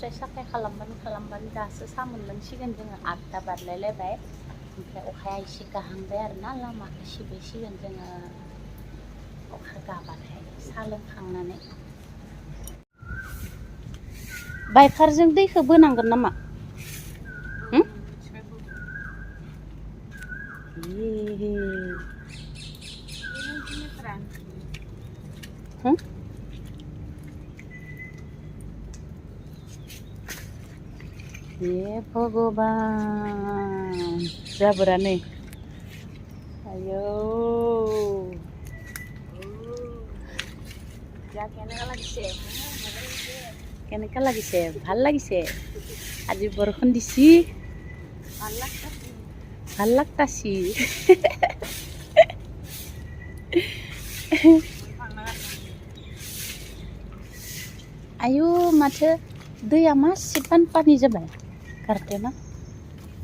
स्राय साफाय खालामबानो दासो सा मोनलोंसिगोन जोङो 8टा बारलायलायबाय ओमफ्राय अखाया एसे गाहांबाय आरोना लामाखौ सिबैसिगोन जोङो अखा गाबाथाय सा लोंखांनानै बाइफारजों दैखौ बोनांगोन नामा ये भगवान जाबोरानै ayo কেনেকা লাগিছে ভাল লাগিছে আজি বৰষুণ দিছি ভাল লাগতাছি आयु माथो दैया मासे बानपानि जाबाय गारथेना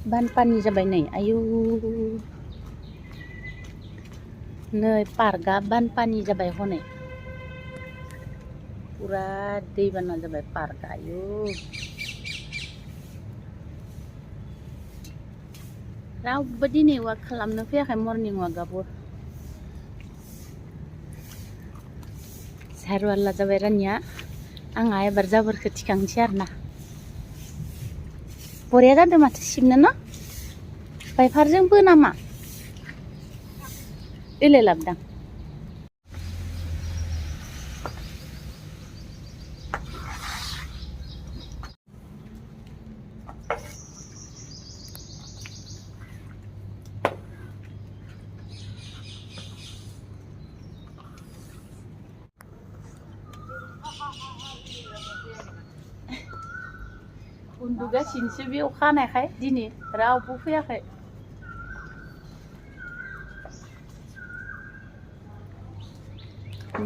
बानपानि जाबाय नै आयु नै पार्कआ बानपानि जाबाय हनै पुरा दैबाना जाबाय पार्कआ आयु रावबो दिनै वाक खालामनो फैयाखै मर्निं वाकआबो झारु आल्ला जाबाय रानिया आंहा एबार जाबोरखौ थिखांसै आरोना बरिया जादों माथो सिबनो न बाइफारजों बो नामा इलाय लाबदां उन्दुगासिनोसो बे अखा हानायखाय दिनै रावबो फैयाखै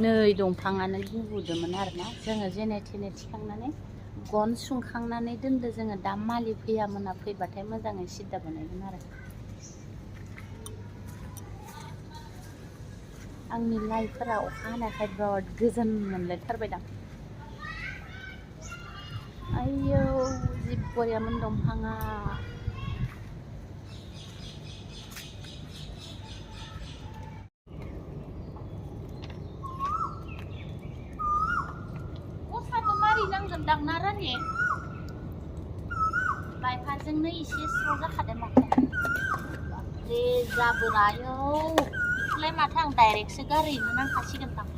नै दंफाङानो गुबुदोंमोन आरोना जोङो जेने थेने थिखांनानै गन सुंखांनानै दोनदो जोङो दा मालि फैया मोना फैबाथाय मोजाङै सिदा बानायगोन आरो आंनि लाइफोरा अखा हानायखाय बिराद गोजोन मोनलायथारबायदां आयौ जि बरियामोन दंफाङा गसाबो मारिनांगोन दांना रानि बाइफारजोंनो एसे स्र' जाखादों माथो जे जाबोरायौ बेखौलाय माथो आं डाइरेक्टसो गारहैनो नांखासिगोन दां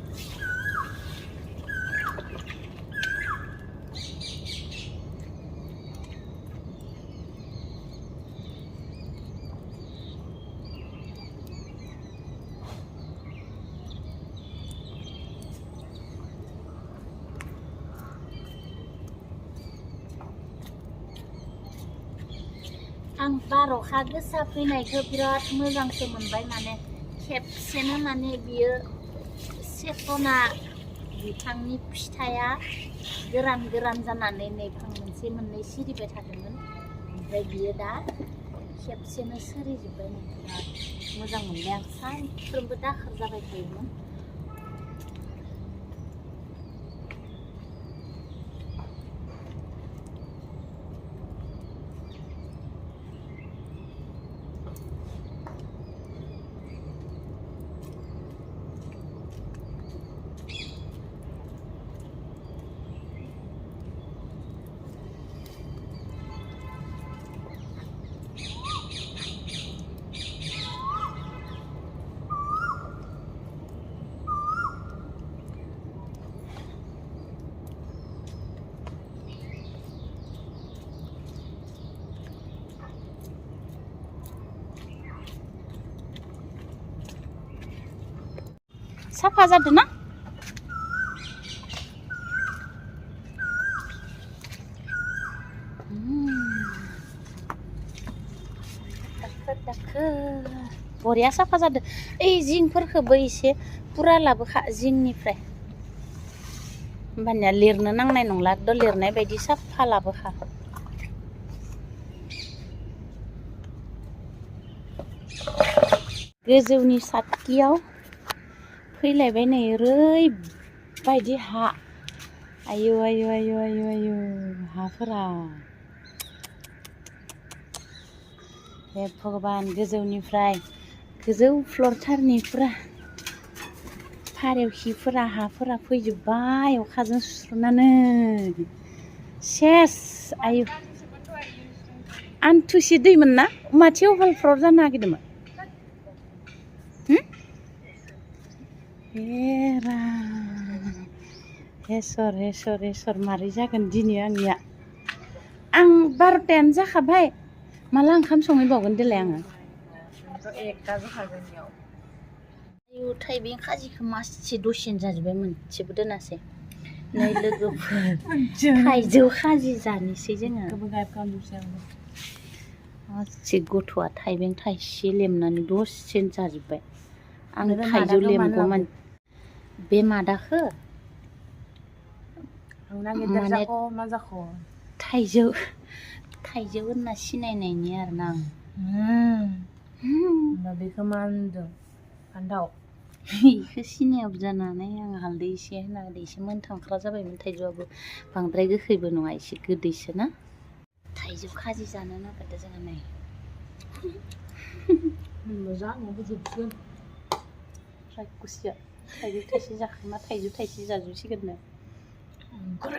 आं बार'खा गोसा फैनायखौ बिराद मोजांसो मोनबाय माने खेबसेनो माने बियो सेथना बिफांनि फिथाइया गोरान गोरान जानानै नै फां मोनसे मोननै सिरिबाय थादोंमोन ओमफ्राय बियो दा खेबसेनो सिरिजोब्बाय नै बिराद मोजां मोनबाय आं सानफ्रोमबो दाखोर जाबाय थायोमोन साफा जादों ना दाखोर बरिया साफा जादों ओइ जिंफोरखौबो एसे पुरा लाबोखा जिंनिफ्राय होमबानिया लिरनो नांनाय नंला एकदम लिरनाय बायदि साफा लाबोखा गोजौनि सातखियाव फैलायबाय नै ओरैबायदि हा आयु आयु आयु आयु आयु हाफोरा हे भगबान गोजौनिफ्राय गोजौ फ्लरथारनि फुरा फारेव खिफोरा हाफोरा फैजोब्बाय अखाजों सुस्रनानै सेस आयु आन्थुसे दैमोन ना माथो अभालफ्राव जानो नागिरदोंमोन हेरा हेसर हेसर हेसर मारै जागोन दिनै आंनिया आं 12तायानो जाखाबाय माला ओंखाम संहैबावगोन देलाय आङो आयु थाइबें खाजिखौ मासे दसेनो जाजोब्बाय मोनसेबो दोनासै नै लोगोफोर थाइजौ खाजि जानोसै जोङो मासे गथ'आ थाइबें थाइसे लेमनानै दसेनो जाजोब्बाय आं थाइजौ लेमगौमोन बे मादाखो माने थाइजौ होनना सिनायनायनि आरोना आं बेखौ मा होनदों फान्थाव बेखौ सिनायाबो जानानै आं हालदै एसे होना होदो एसे मोनथांख्रा जाबायमोन थाइजौआबो बांद्राय गोखैबो नङा एसे गोदैसो ना थाइजौ खाजि जानो नागिरदों जोङो नै मोजाङैबो जोबगोन रायकुसिया थाइजौ थाइसे जाखांना थाइजौ थाइसे जाजोबसिगोननो